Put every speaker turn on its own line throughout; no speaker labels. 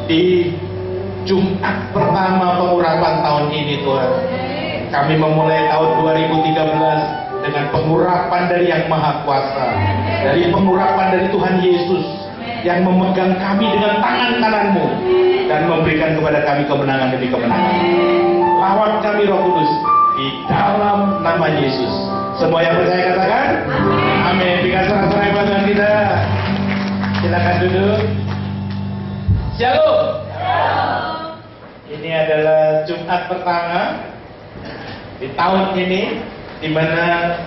di Jumat pertama pengurapan tahun ini Tuhan. Kami memulai tahun 2013 dengan pengurapan dari Yang Maha Kuasa, dari pengurapan dari Tuhan Yesus yang memegang kami dengan tangan kananmu dan memberikan kepada kami kemenangan demi kemenangan. Lawat kami Roh Kudus di dalam nama Yesus. Semua yang percaya katakan amin. Berikan sorak-sorai buat Tuhan kita. Silakan duduk. Shalom. Ini adalah Jumat pertama di tahun ini, di mana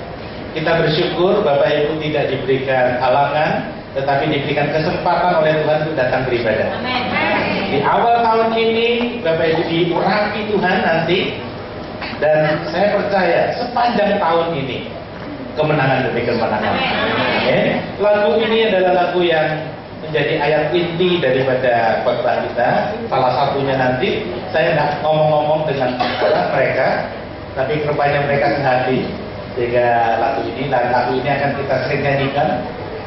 kita bersyukur Bapak Ibu tidak diberikan halangan, tetapi diberikan kesempatan oleh Tuhan untuk datang beribadah. Di awal tahun ini Bapak Ibu diurapi Tuhan nanti, dan saya percaya sepanjang tahun ini kemenangan demi kemenangan. Lagu ini adalah lagu yang menjadi ayat inti daripada khotbah kita. Salah satunya nanti saya nggak ngomong-ngomong dengan mereka, tapi rupanya mereka sehati, sehingga lagu ini akan kita sering nyanyikan.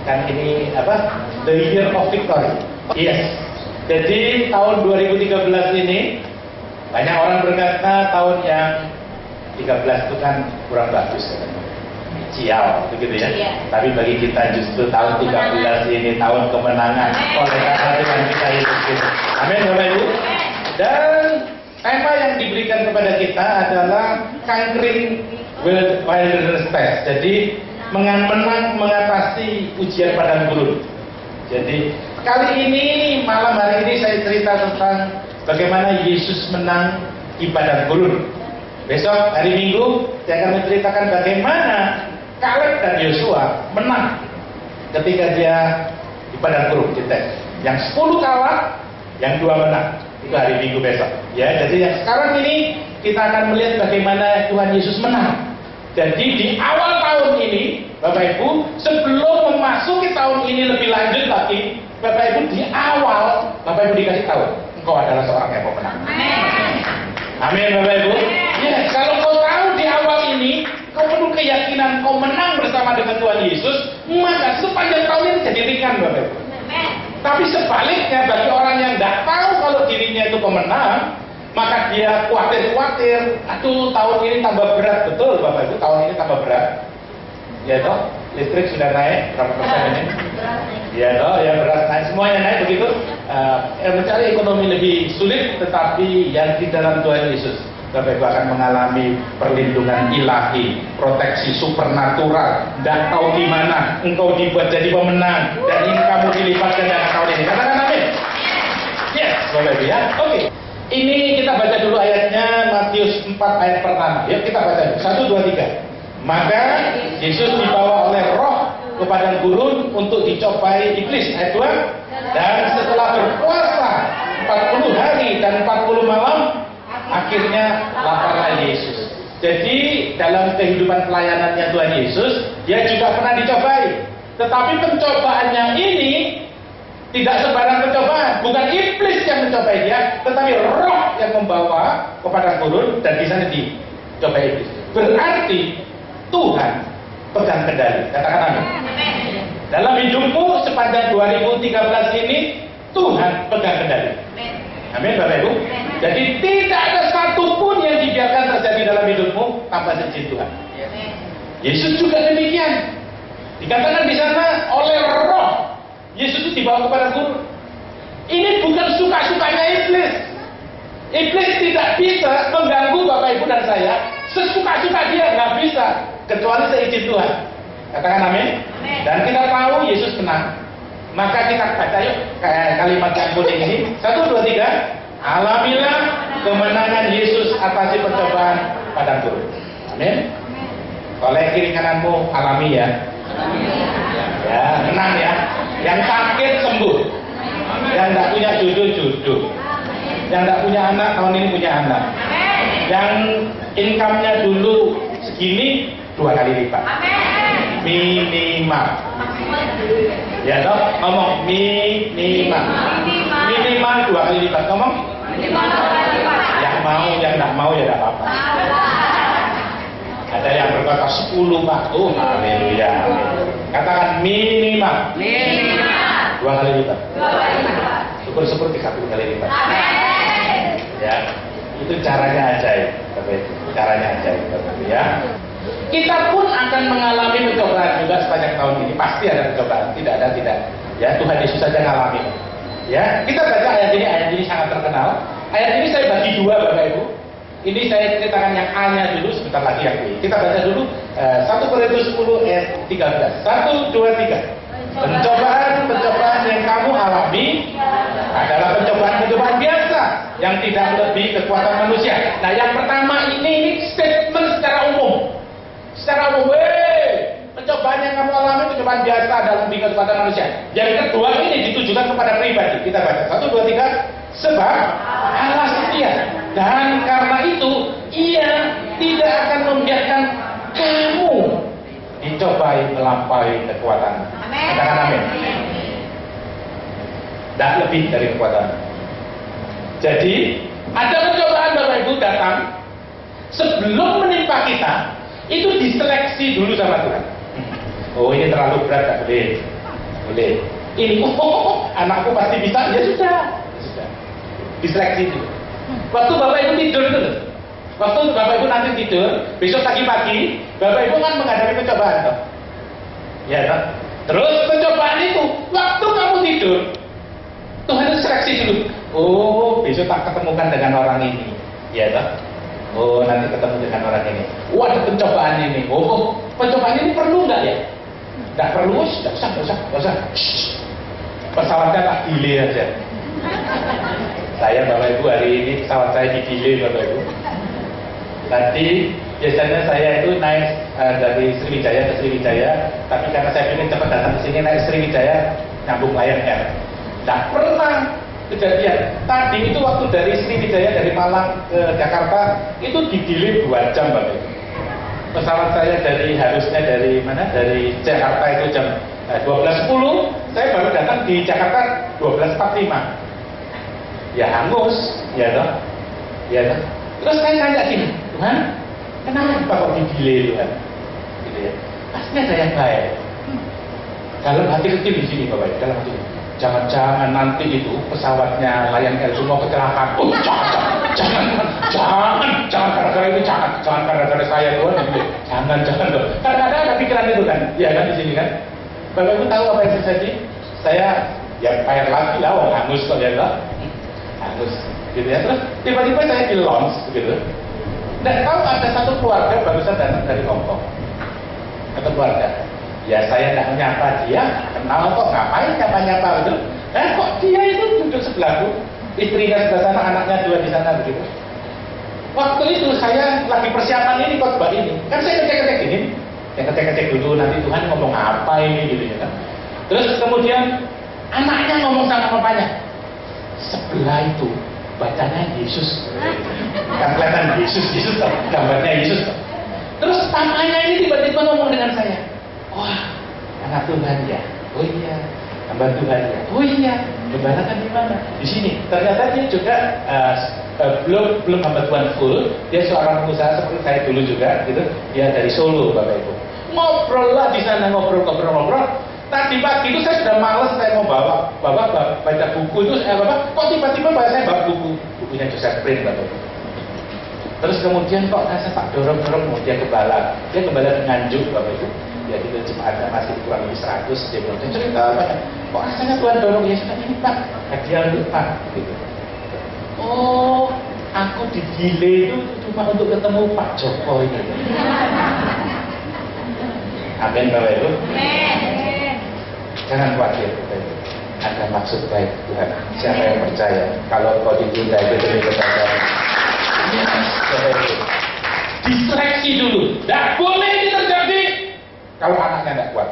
Kan ini apa? The Year of Victory. Yes. Jadi tahun 2013 ini banyak orang berkata tahun yang 13 itu kan kurang bagus, sial, begitu ya. Iya. Tapi bagi kita justru tahun 13 ini tahun kemenangan oleh karena Tuhan kita Yesus. Amin, Bapak Ibu. Dan tema yang diberikan kepada kita adalah conquering wilderness test. Jadi mengatasi ujian padang gurun. Jadi kali ini malam hari ini saya cerita tentang bagaimana Yesus menang di padang gurun. Besok hari Minggu saya akan menceritakan bagaimana Kaleb dan Yosua menang ketika dia di padang gurun kita. Yang 10 kalah, yang 2 menang. Itu hari Minggu besok. Ya, jadi yang sekarang ini kita akan melihat bagaimana Tuhan Yesus menang. Jadi di awal tahun ini, Bapak Ibu, sebelum memasuki tahun ini lebih lanjut lagi, Bapak Ibu di awal, Bapak Ibu dikasih tahu, engkau adalah seorang yang pemenang. Amin, Bapak Ibu. Ya, kalau kau tahu di awal ini, kau penuh keyakinan kau menang bersama dengan Tuhan Yesus, maka sepanjang tahun ini jadi ringan, Bapak Ibu. Tapi sebaliknya, bagi orang yang tidak tahu kalau dirinya itu pemenang, maka dia khawatir, aduh tahun ini tambah berat. Betul Bapak Ibu, tahun ini tambah berat. Ya toh, listrik sudah naik berapa persen ini? Ya toh, yang berat naik, semuanya naik begitu. Mencari ekonomi lebih sulit, tetapi yang di dalam Tuhan Yesus, Bapak Ibu akan mengalami perlindungan ilahi, proteksi supernatural. Dan tahu di mana engkau dibuat jadi pemenang, dan ini kamu dilipat gandakan tahun ini. Katakan amin. Yes, Bapak Ibu ya. Oke. Ini kita baca dulu ayatnya, Matius 4 ayat pertama. Yuk kita baca 1, 2, 3. Maka Yesus dibawa oleh Roh ke padang gurun untuk dicobai iblis. Ayat 2. Dan setelah berpuasa 40 hari dan 40 malam, akhirnya laparlah Yesus. Jadi dalam kehidupan pelayanannya Tuhan Yesus, dia juga pernah dicobai. Tetapi pencobaannya ini tidak sembarang pencobaan, bukan iblis yang mencobai dia, tetapi Roh yang membawa kepada gurun, dan di sana dicobai iblis. Berarti Tuhan pegang kendali. Katakan amin. Dalam hidupmu sepanjang 2013 ini, Tuhan pegang kendali. Amin, Bapak Ibu. Jadi tidak ada satupun yang dibiarkan terjadi dalam hidupmu tanpa izin Tuhan. Yesus juga demikian. Dikatakan di sana oleh Roh Yesus itu dibawa kepada gurun. Ini bukan suka-sukanya iblis. Iblis tidak bisa mengganggu Bapak Ibu dan saya. Sesuka-suka dia nggak bisa, kecuali seizin Tuhan. Katakan amin. Dan kita tahu Yesus menang. Maka kita baca yuk kayak kalimat yang kuning ini. 1, 2, 3. Alamilah kemenangan Yesus atasi pencobaan padang gurun. Amin. Oleh kiri kananmu alami ya. Ya, menang ya. Yang sakit sembuh, yang tidak punya jodoh. Yang tidak punya anak tahun ini punya anak. Yang income-nya dulu segini 2 kali lipat. Minimal. Ya toh, ngomong minimal. Minimal 2 kali lipat. Ngomong. Yang mau, yang tidak mau ya tidak apa-apa. Ada yang berkata 10 Pak. Oh, haleluya. Katakan minimal. 2 kali lipat. syukur-syukur 30 kali lipat. Ya, itu caranya ajaib, caranya ajaib, ya. Kita pun akan mengalami pencobaan juga sepanjang tahun ini. Pasti ada pencobaan, tidak. Ya, Tuhan Yesus saja ngalamin. Ya, kita baca ayat ini sangat terkenal. Ayat ini saya bagi dua, Bapak Ibu. Ini saya ceritakan yang A-nya dulu, sebentar lagi yang B. Kita baca dulu 1 Korintus 10 ayat 13. 1, 2, 3. Pencobaan yang kamu alami adalah pencobaan biasa yang tidak melebihi kekuatan manusia. Nah, yang pertama ini statement secara umum. Secara umum, pencobaan yang kamu alami pencobaan biasa dalam melebihi kekuatan manusia. Yang kedua ini ditujukan kepada pribadi. Kita baca 1, 2, 3. Sebab Allah setia, dan karena itu Ia tidak akan membiarkan kamu dicobai melampaui kekuatan. Katakan amin. Tidak lebih dari kekuatan. Jadi ada pencobaan Bapak Ibu datang sebelum menimpa kita, itu diseleksi dulu sama Tuhan. Oh, ini terlalu berat, tak boleh. Ini anakku pasti bisa, ya sudah. Diseleksi itu. Waktu Bapak Ibu tidur itu, waktu Bapak Ibu nanti tidur, besok pagi-pagi, Bapak Ibu kan menghadapi pencobaan, toh? Ya, toh? Terus pencobaan itu, waktu kamu tidur, Tuhan itu seleksi dulu. Oh, besok tak ketemukan dengan orang ini, ya, toh? Oh, nanti ketemu dengan orang ini. Oh, ada pencobaan ini. Oh, pencobaan ini perlu nggak ya? Nggak perlu, nggak usah. Pesawatnya tak delay aja. Saya Bapak Ibu hari ini pesawat saya di delay Bapak Ibu. Tadi biasanya saya itu naik dari Sriwijaya ke Sriwijaya, tapi karena saya ingin cepat datang ke sini naik Sriwijaya nyambung Lion Air. Tidak pernah kejadian. Tadi itu waktu dari Sriwijaya dari Malang ke Jakarta itu di delay 2 jam Bapak Ibu. Pesawat saya harusnya dari mana? Dari Jakarta itu jam 12.10, saya baru datang di Jakarta 12.45. Ya hangus, ya toh. Terus saya tanya gini, Tuhan, kenapa kok di-delay Tuhan? Gitu ya. Pasti ada yang baik. Dalam hati kecil di sini Bapak, dalam hati. Jangan-jangan nanti itu pesawatnya Lion Air semua kecelakaan. Oh, jangan gara-gara ini, jangan gara-gara saya Tuhan. Jangan loh. Karena ada pikiran itu kan, ya kan di sini kan. Bapak Ibu tahu apa yang terjadi? Saya ya bayar lagi lah, wong hangus kok ya toh. Hangus, gitu ya. Terus tiba-tiba saya di launch, begitu. Dan tahu ada satu keluarga barusan datang dari Hongkong. Satu keluarga. Ya saya tidak menyapa dia, kenal kok, ngapain nyapa-nyapa gitu. Kok dia itu duduk sebelahku, istrinya sebelah sana, anaknya 2 di sana begitu. Waktu itu saya lagi persiapan ini khotbah ini, kan saya ngecek-ngecek gini, ngecek-ngecek dulu nanti Tuhan ngomong apa ini gitu ya kan. Terus kemudian anaknya ngomong sama bapaknya. Sebelah itu bacanya Yesus, kan kelihatan Yesus toh, gambarnya Yesus toh. Terus papanya ini tiba-tiba ngomong dengan saya, wah anak Tuhan ya, oh iya, hamba Tuhan ya, oh iya, gembala kan di mana? Di sini. Ternyata dia juga belum hamba Tuhan full, dia seorang pengusaha seperti saya dulu juga, gitu. Dia dari Solo Bapak Ibu. Ngobrol lah di sana, ngobrol. Tadi pagi itu saya sudah males, saya mau baca buku itu, kok tiba-tiba saya bawa bukunya Joseph Prince Bapak Ibu. Terus kemudian kok saya tak dorong mau dia gembala Nganjuk Bapak Ibu. Ya kita jemaatnya masih kurang lebih 100, dia bilang cerita apa ya? Kok rasanya Tuhan dorong ya sudah ini Pak, hadiah untuk Pak, gitu. Oh, aku di delay itu cuma untuk ketemu Pak Joko ini. Amin Bapak Ibu. Jangan khawatir, ada maksud baik Tuhan. Siapa yang percaya? Kalau kau ditunda itu demi kepada diseleksi dulu. Tidak boleh ini terjadi kalau anaknya tidak kuat.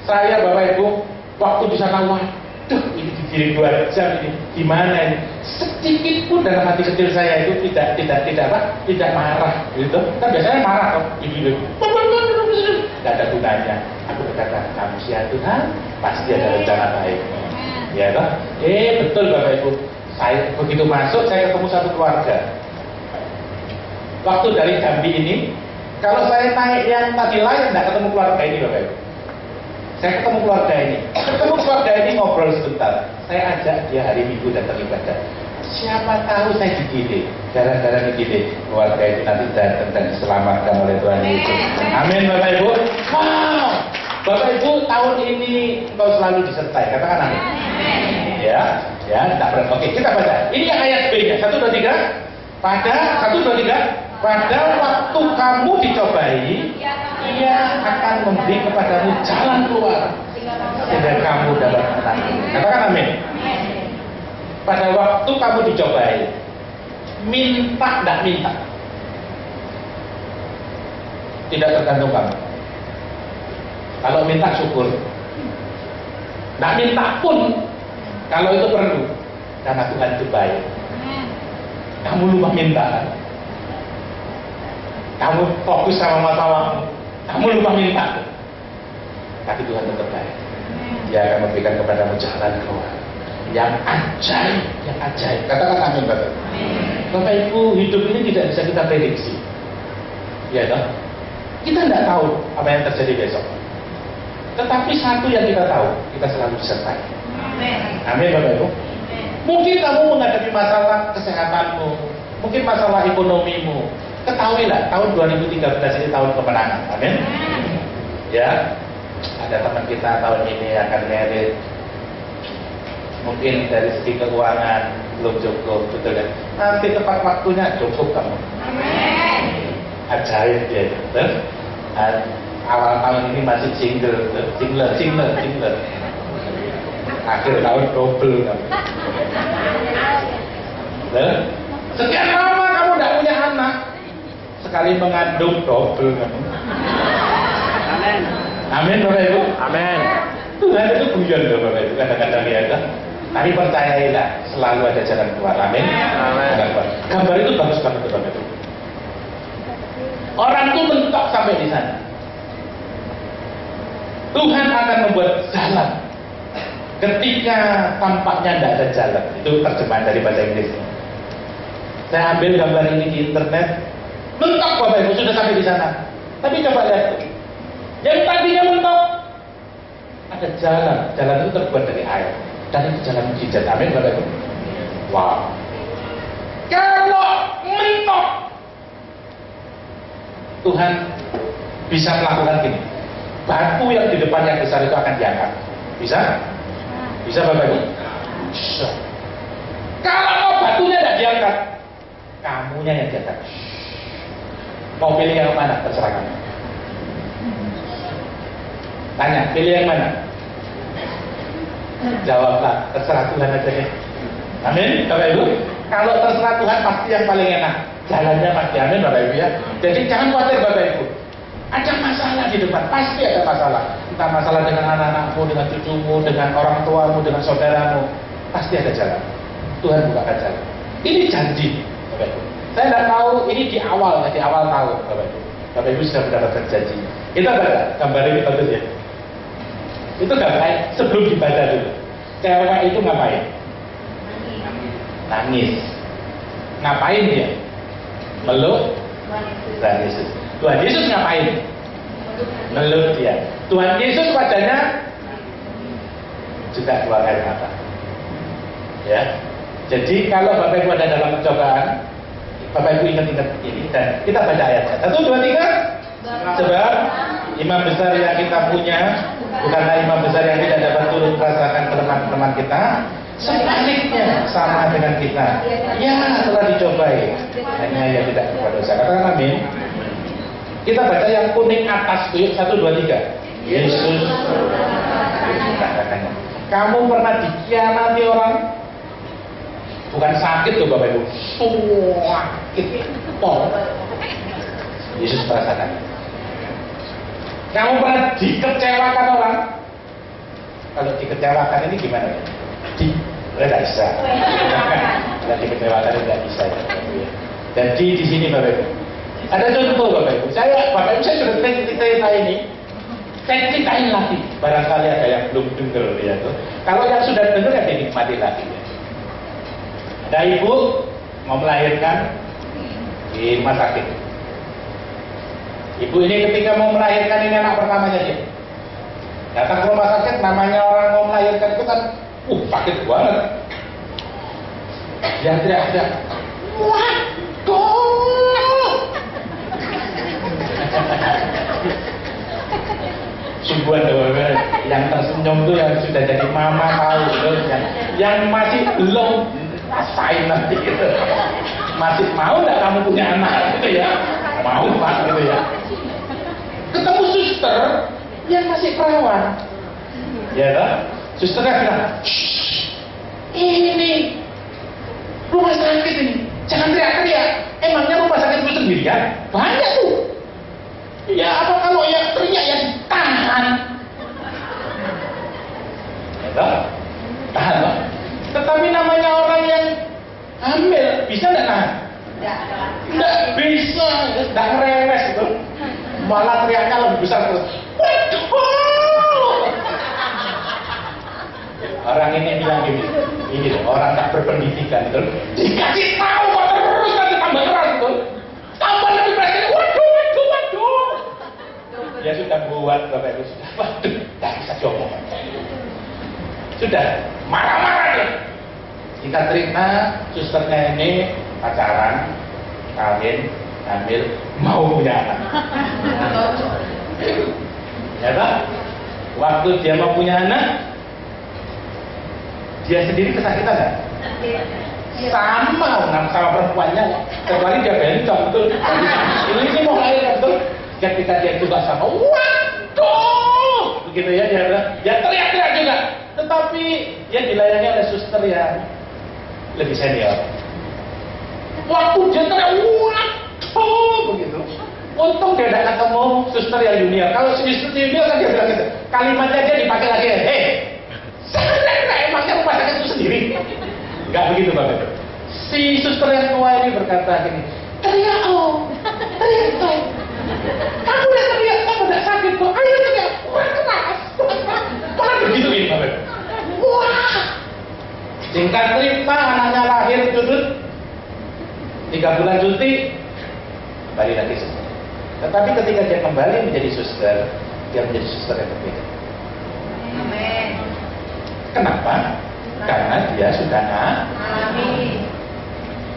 Saya Bapak Ibu waktu di sana, waduh ini digiring 2 jam ini gimana ini? Sedikit pun dalam hati kecil saya itu tidak marah, gitu. Kan biasanya marah kok, ibu. Tidak ada gunanya. Aku berkata, kamu siap Tuhan, pasti ada rencana baik. Ya toh? Betul Bapak Ibu. Saya begitu masuk, saya ketemu satu keluarga. Waktu dari Jambi ini, kalau saya naik yang tadi lain, tidak ketemu keluarga ini Bapak Ibu. Saya ketemu keluarga ini ngobrol sebentar. Saya ajak dia hari Minggu datang ibadah. Siapa tahu saya digide, gara-gara digide keluarga itu nanti datang dan diselamatkan oleh Tuhan Yesus. Amin Bapak Ibu. Wow, Bapak Ibu tahun ini engkau selalu disertai. Katakan amin. Ya, tidak berat. Oke, kita baca. Ini yang ayat B-nya. 1, 2, 3. Pada waktu kamu dicobai, Ia akan memberi kepadamu jalan keluar sehingga kamu dapat menang. Katakan amin. Pada waktu kamu dicobai, minta tidak minta, tidak tergantung kamu. Kalau minta syukur, tidak minta pun kalau itu perlu, karena Tuhan itu baik. Kamu lupa minta, kamu fokus sama masalahmu, kamu lupa minta, tapi Tuhan tetap baik. Dia akan memberikan kepadamu jalan keluar yang ajaib, Katakan amin Bapak. Bapak Ibu, hidup ini tidak bisa kita prediksi, ya toh? Kita tidak tahu apa yang terjadi besok. Tetapi satu yang kita tahu, kita selalu disertai. Amin Bapak Ibu. Mungkin kamu menghadapi masalah kesehatanmu, mungkin masalah ekonomimu. Ketahuilah, tahun 2013 ini tahun kemenangan. Amin. Ya, ada teman kita tahun ini akan merit. Mungkin dari segi keuangan belum cukup, betul kan? Nanti tepat waktunya cukup kamu. Ajaib dia, betul? Awal tahun ini masih jingle. Akhir tahun double kamu. Sekian lama kamu tidak punya anak, sekali mengandung double kamu. Amin Bapak Ibu. Amin. Tuhan itu guyon loh Bapak Ibu, kadang-kadang ya. Tapi percayailah, selalu ada jalan keluar. Amin. Gambar itu bagus banget Bapak Ibu. Orang itu mentok sampai di sana. Tuhan akan membuat jalan ketika tampaknya tidak ada jalan. Itu terjemahan dari bahasa Inggris. Saya ambil gambar ini di internet. Mentok Bapak Ibu, sudah sampai di sana. Tapi coba lihat, yang tadinya mentok, ada jalan. Jalan itu terbuat dari air, dan itu jalan mujizat. Amin Bapak Ibu. Wow. Kalau mentok, Tuhan bisa melakukan gini. Batu yang di depan yang besar itu akan diangkat. Bisa? Bisa Bapak Ibu? Bisa. Kalau batunya tidak diangkat, kamunya yang diangkat. Mau pilih yang mana? Terserah kamu. Tanya, pilih yang mana? Jawablah, terserah Tuhan aja deh. Amin, Bapak Ibu. Kalau terserah Tuhan pasti yang paling enak. Jalannya pasti amin Bapak Ibu ya. Jadi jangan khawatir Bapak Ibu. Ada masalah di depan, pasti ada masalah. Entah masalah dengan anak-anakmu, dengan cucumu, dengan orang tuamu, dengan saudaramu, pasti ada jalan. Tuhan bukakan jalan. Ini janji, Bapak Ibu. Saya tidak tahu ini di awal tahun, Bapak Ibu. Bapak Ibu sudah mendapatkan janji. Kita baca gambar ini bagus ya. Itu gambar sebelum dibaca dulu. Cewek itu ngapain? Nangis. Ngapain dia? Meluk Tuhan Yesus. Tuhan Yesus ngapain? Meluk dia. Tuhan Yesus wajahnya juga keluar air mata. Ya. Jadi kalau Bapak Ibu ada dalam percobaan, Bapak Ibu ingat-ingat ini dan kita baca ayatnya. 1, 2, 3. Sebab imam besar yang kita punya bukanlah imam besar yang tidak dapat turut merasakan kelemahan kita, sebaliknya sama dengan kita. Ya telah dicobai, hanya yang tidak berbuat dosa. Katakan amin. Kita baca yang kuning atas tuh, 1, 2, 3. Yesus. Kamu pernah dikhianati orang? Bukan sakit tuh Bapak Ibu, sakit pol. Yesus merasakan. Kamu pernah dikecewakan orang? Kalau dikecewakan ini gimana? Tidak bisa. Kalau dikecewakan tidak bisa ya. Jadi di sini Bapak Ibu, ada contoh Bapak Ibu. Saya sudah cerita ini. Saya ceritain lagi. Barangkali ada yang belum dengar ya tuh. Kalau yang sudah dengar ya dinikmati lagi. Ada ibu mau melahirkan di rumah sakit. Ibu ini ketika mau melahirkan ini anak pertamanya dia. Datang ke rumah sakit, namanya orang mau melahirkan itu kan, sakit banget. Dia teriak-teriak, waduh. Sungguhan tuh, yang tersenyum tuh yang sudah jadi mama tahu tuh, yang masih belum rasain nanti gitu. Masih mau nggak kamu punya anak gitu ya? Mau Pak gitu ya. Ketemu suster yang masih perawat, ya kan? Susternya bilang, ini rumah sakit ini, jangan teriak-teriak. Emangnya rumah sakit itu sendirian? Banyak tuh. Ya apa kalau yang teriak ya ditahan? Ya kan? Tahan Pak. Tetapi namanya orang yang hamil, bisa nggak tahan? Nggak bisa, nggak ngerewes gitu. Malah teriaknya lebih besar terus. Orang ini bilang ini loh, orang tak berpendidikan itu dikasih tahu kok terus nanti tambah keras itu, tambah lebih keras. Waduh. Ya sudah buat Bapak Ibu sudah, waduh, tak bisa diomong. Sudah marah-marah dia. Kita terima susternya ini pacaran, kawin, hamil, mau punya anak. Ya Pak, waktu dia mau punya anak, dia sendiri kesakitan nggak? Sama perempuannya. Kecuali dia bencong betul. Ini mau lahir betul. Ketika dia juga sama, waduh, begitu ya dia teriak-teriak juga. Tetapi dia dilayani oleh suster yang lebih senior. Waktu dia teriak, waduh, begitu. Untung dia tidak ketemu suster yang junior. Kalau suster junior kan dia bilang gitu. Kalimatnya dia dipakai lagi, sebenarnya emangnya rumah sakit itu sendiri? Enggak begitu Bapak. Si suster yang tua ini berkata gini, teriak teriak. Kamu udah teriak, kamu udah sakit kok. Ayo teriak, keras. Malah begitu ini Bapak. Wah. Singkat cerita anaknya lahir duduk 3 bulan cuti, kembali lagi suster. Tetapi ketika dia kembali menjadi suster, dia menjadi suster yang berbeda.
Amin.
Kenapa? Karena dia sudah alami.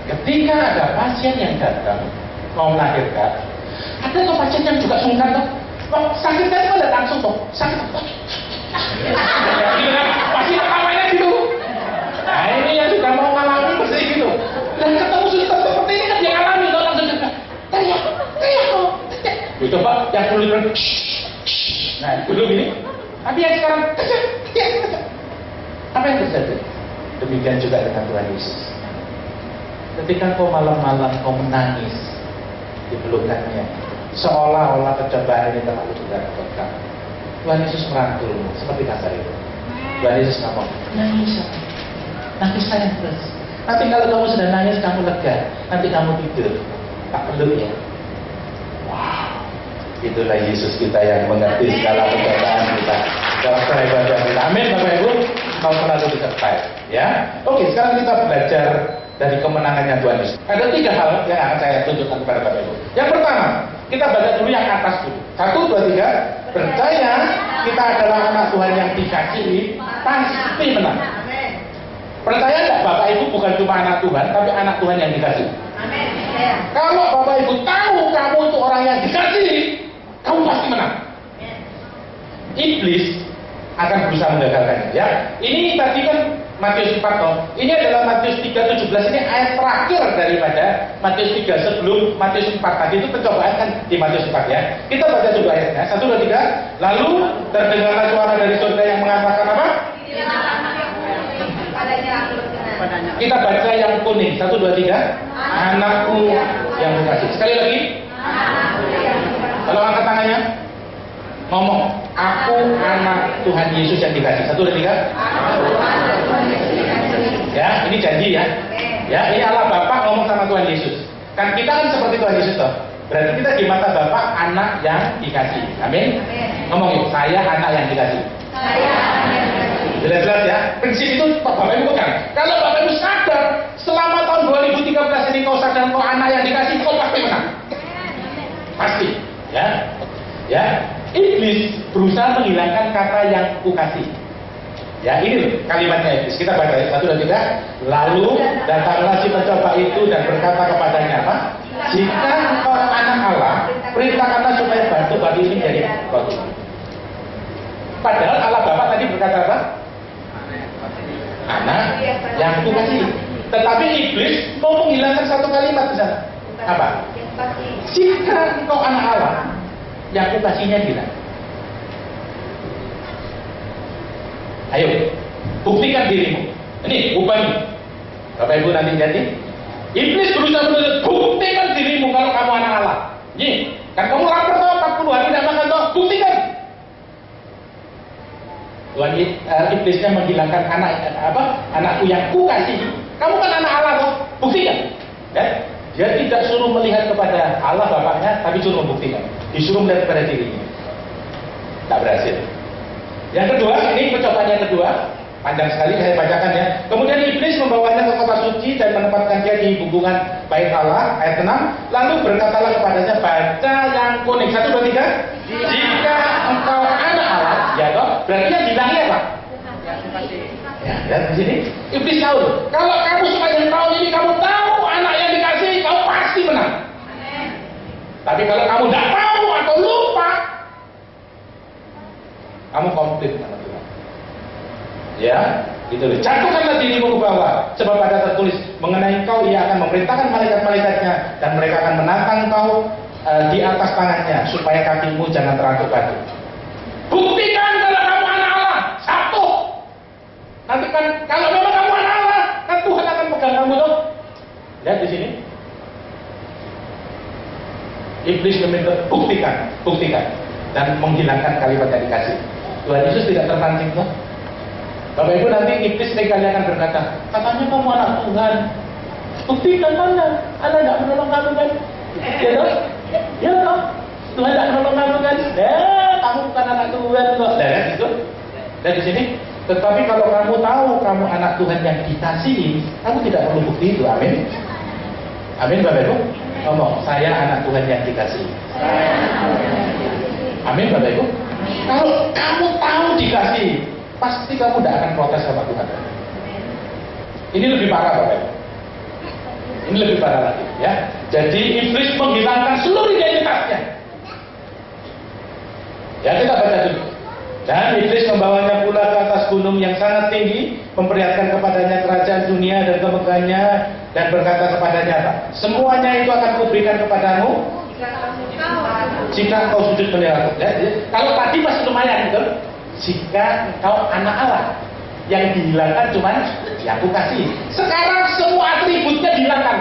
Ketika ada pasien yang datang mau melahirkan, ada tuh pasien yang juga sungkan tuh, sakit kan ada langsung tuh, sakit. Pasti namanya gitu. Nah ini yang sudah mau mengalami pasti gitu. Dan ketemu suster seperti ini kan dia alami tuh langsung juga. Teriak kok. Itu Pak yang dulu bilang, nah dulu gini. Tapi yang sekarang kejap. Apa yang terjadi? Demikian juga dengan Tuhan Yesus. Ketika kau malam-malam kau menangis di pelukannya, seolah-olah pencobaan ini terlalu berat buat kamu, Tuhan Yesus merangkulmu seperti kasar itu. Tuhan Yesus ngomong, nangis sayang terus. Nanti kalau kamu sudah nangis kamu lega, nanti kamu tidur, tak perlu ya. Wow, itulah Yesus kita yang mengerti segala pencobaan kita. Karakter ibadah kita. Amin Bapak Ibu. Mau selalu disertai, ya. Oke, sekarang kita belajar dari kemenangannya Tuhan Yesus. Ada 3 hal yang akan saya tunjukkan kepada Bapak Ibu. Yang pertama, kita baca dulu yang atas dulu. 1, 2, 3. Percaya kita adalah anak Tuhan yang dikasihi, pasti menang. Percaya nggak Bapak Ibu bukan cuma anak Tuhan, tapi anak Tuhan yang dikasihi. Kalau Bapak Ibu tahu kamu itu orang yang dikasihi, kamu pasti menang. Iblis akan berusaha menggagalkannya. Ya, ini tadi kan Matius 4 toh. Ini adalah Matius 3:17, ini ayat terakhir daripada Matius 3 sebelum Matius 4 tadi itu pencobaan kan di Matius 4 ya. Kita baca dulu ayatnya. 1, 2, 3. Lalu terdengarlah suara dari surga yang mengatakan apa? Kita baca yang kuning. 1, 2, 3. Anakku yang dikasihi. Sekali lagi. Kalau angkat tangannya, ngomong, aku anak Tuhan Yesus yang dikasihi. 1, 2, 3. Ya, ini janji ya. Ya, ini Allah Bapa ngomong sama Tuhan Yesus. Kan kita kan seperti Tuhan Yesus toh. Berarti kita di mata Bapa anak yang dikasihi. Amin. Ngomong yuk, saya anak yang dikasihi. Jelas-jelas ya. Prinsip itu Bapak Ibu pegang. Kalau Bapak Ibu sadar selama tahun 2013 ini kau sadar kau anak yang dikasihi, kau pasti menang. Pasti. Ya. Ya. Iblis berusaha dengan menghilangkan kata yang kukasih. Ya, ini loh kalimatnya iblis. Kita baca 1, 2, 3. Lalu datanglah si pencoba itu dan berkata kepadanya apa? Jika engkau anak Allah, perintahkanlah supaya batu ini menjadi roti. Padahal Allah Bapa tadi berkata apa? Anak yang kukasih. Tetapi iblis mau menghilangkan satu kalimat di sana. Apa? Jika engkau anak Allah, yang kukasihnya bilang. Ayo, buktikan dirimu. Ini ubahnya. Bapak Ibu nanti jadi. Iblis berusaha menuntut, buktikan dirimu kalau kamu anak Allah. Nih, kan kamu lapar toh 40 hari tidak makan toh, buktikan. Tuhan iblisnya menghilangkan anakku yang kukasih. Kamu kan anak Allah toh, buktikan. Ya? Dia tidak suruh melihat kepada Allah Bapaknya, tapi suruh membuktikan. Disuruh melihat kepada dirinya. Tak berhasil. Yang kedua, ini percobaan yang kedua, panjang sekali saya bacakan ya. Kemudian iblis membawanya ke kota suci dan menempatkan dia di hubungan bait Allah, ayat 6. Lalu berkatalah kepadanya, baca yang kuning. 1, 2, 3. Jika engkau anak Allah, ya toh, berarti yang bilangnya apa? Ya, dan di sini iblis tahu. Kalau kamu sepanjang tahun ini kamu tahu anak yang dikasih, kamu pasti menang. Tapi kalau kamu tidak tahu atau lupa, kamu komplit sama Tuhan. Ya, gitu loh. Jatuhkanlah dirimu ke bawah, sebab ada tertulis mengenai engkau, ia akan memerintahkan malaikat-malaikatnya dan mereka akan menantang engkau di atas tangannya supaya kakimu jangan terangkut batu. Buktikan kalau kamu anak Allah, satu. Nanti kan kalau memang kamu anak Allah, kan Tuhan akan pegang kamu tuh. Lihat di sini. Iblis meminta buktikan dan menghilangkan kalimat yang dikasih. Tuhan Yesus tidak terpancing tuh. Bapak Ibu nanti iblis sekali akan berkata, katanya kamu anak Tuhan, buktikan mana? Allah tidak menolong kamu kan? Ya toh? Ya toh? Tuhan tidak menolong kamu kan? Kamu bukan anak Tuhan kok. Dan itu. Dan di sini. Tetapi kalau kamu tahu kamu anak Tuhan yang dikasihi, kamu tidak perlu bukti itu. Amin. Amin Bapak Ibu. Ngomong, saya anak Tuhan yang dikasihi. Amin Bapak Ibu. Kalau kamu tahu dikasih, pasti kamu tidak akan protes sama Tuhan. Ini lebih parah Bapak Ibu. Ini lebih parah lagi ya. Jadi iblis menghilangkan seluruh identitasnya. Ya, kita baca dulu. Dan iblis membawanya pula ke atas gunung yang sangat tinggi, memperlihatkan kepadanya kerajaan dunia dan kemegahannya, dan berkata kepadanya apa? Semuanya itu akan kuberikan kepadamu jika engkau sujud melihat aku. Ya, kalau tadi masih lumayan gitu. Jika engkau anak Allah, yang dihilangkan cuma ya aku kasih. Sekarang semua atributnya dihilangkan.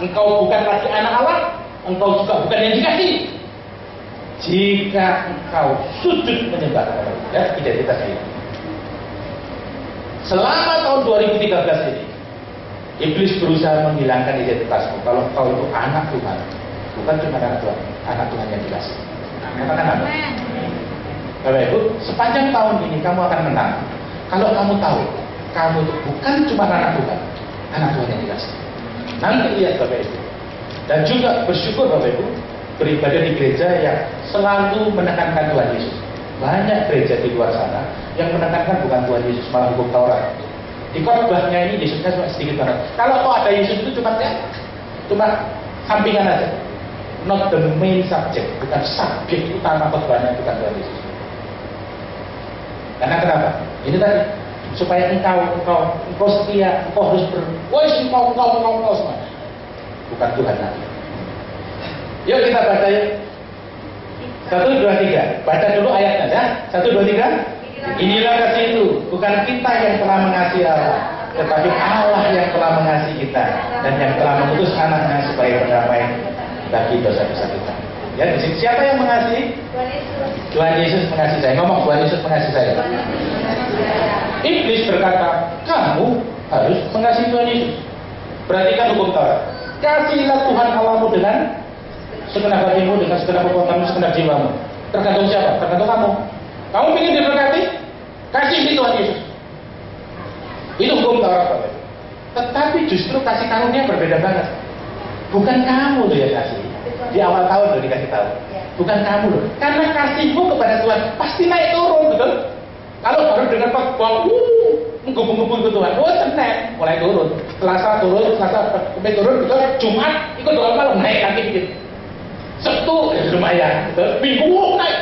Engkau bukan lagi anak Allah, engkau juga bukan yang dikasih. Jika engkau sujud menyembah kepada aku, ya, identitas ini. Selama tahun 2013 ini, iblis berusaha menghilangkan identitasmu. Kalau engkau itu anak Tuhan, bukan cuma anak Tuhan, anak Tuhan yang dikasih. Katakan apa? Bapak Ibu, sepanjang tahun ini kamu akan menang kalau kamu tahu kamu itu bukan cuma anak Tuhan, anak Tuhan yang dikasih. Nanti lihat Bapak Ibu. Dan juga bersyukur Bapak Ibu, beribadah di gereja yang selalu menekankan Tuhan Yesus. Banyak gereja di luar sana yang menekankan bukan Tuhan Yesus, malah hukum Taurat. Di khotbahnya ini Yesusnya cuma sedikit banget. Kalau kok ada Yesus itu cuma sampingan aja. Not the main subject, bukan subjek utama khotbahnya, bukan Tuhan Yesus. Karena kenapa? Ini tadi supaya engkau setia, engkau harus engkau semua. Bukan Tuhan lagi. Yuk kita baca yuk. 1, 2, 3. Baca dulu ayatnya ya. 1, 2, 3. Inilah kasih itu, bukan kita yang telah mengasihi Allah, tetapi Allah yang telah mengasihi kita dan yang telah mengutus anaknya sebagai pendamai bagi dosa-dosa kita. Ya, siapa yang mengasihi? Tuhan Yesus mengasihi saya. Ngomong, Tuhan Yesus mengasihi saya. Iblis berkata, kamu harus mengasihi Tuhan Yesus. Perhatikan hukum Taurat. Kasihilah Tuhan Allahmu dengan segenap hatimu, dengan segenap kekuatanmu, segenap jiwamu. Tergantung siapa? Tergantung kamu. Kamu ingin diberkati? Kasihi Tuhan Yesus. Itu hukum Taurat, Bapak. Tetapi justru kasih karunia berbeda banget. Bukan kamu tuh yang kasih. di awal tahun loh dikasih tahu. Bukan kamu loh. Karena kasihmu kepada Tuhan pasti naik turun, betul? Kalau baru dengar khotbah, menggebu-gebu ke Tuhan, Senin mulai turun, Selasa turun, Kamis turun, betul? Jumat ikut doa malam naik lagi dikit. Sabtu lumayan, betul? Minggu naik.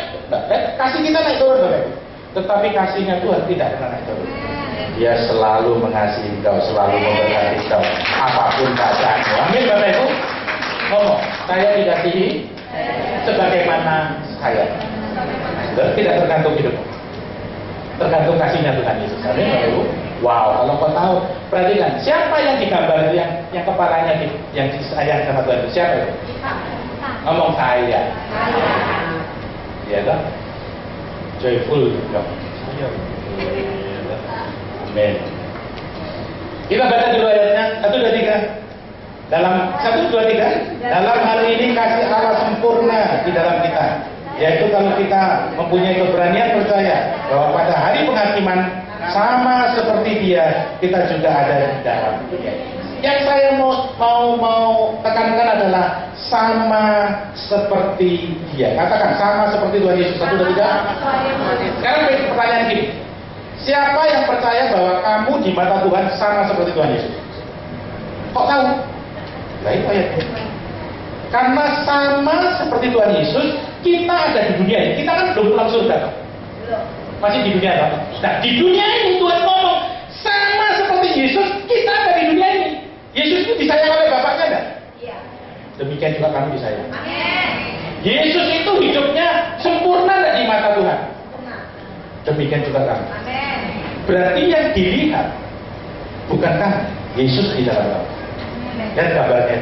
Kasih kita naik turun, betul? Tetapi kasihnya Tuhan tidak pernah naik turun. Dia selalu mengasihi engkau, selalu memberkati engkau, apapun keadaanmu. Amin, Bapak Ibu. Ngomong, saya dikasihi sebagaimana saya. Tidak tergantung hidupmu, tergantung kasihnya Tuhan Yesus. Amin, Bapak Ibu. Wow, kalau kau tahu, perhatikan siapa yang digambar, yang kepalanya yang disayang sama Tuhan itu siapa itu? Ngomong saya. Ya kan? Joyful dong. Amin. Kita baca dulu ayatnya 1, 2, 3. Dalam 1, 2, 3. Dalam hal ini kasih Allah sempurna di dalam kita, yaitu kalau kita mempunyai keberanian percaya bahwa pada hari penghakiman sama seperti Dia, kita juga ada di dalam Dia. Yang saya mau tekankan adalah sama seperti Dia. Katakan sama seperti Tuhan Yesus. 1, 2, 3. Sekarang pertanyaan gini. Siapa yang percaya bahwa kamu di mata Tuhan sama seperti Tuhan Yesus? Kok tahu? Nah, itu ayatnya. Karena sama seperti Tuhan Yesus, kita ada di dunia ini. Kita kan belum pulang surga. Masih di dunia apa? Nah, di dunia ini Tuhan ngomong sama seperti Yesus, kita ada di dunia ini. Yesus itu disayang oleh Bapaknya enggak? Iya. Demikian juga kami disayang. Amin. Yesus itu hidupnya sempurna enggak di mata Tuhan? Demikian juga kami. Amin. Berarti yang dilihat bukankah Yesus di dalam kamu? Dan gambarnya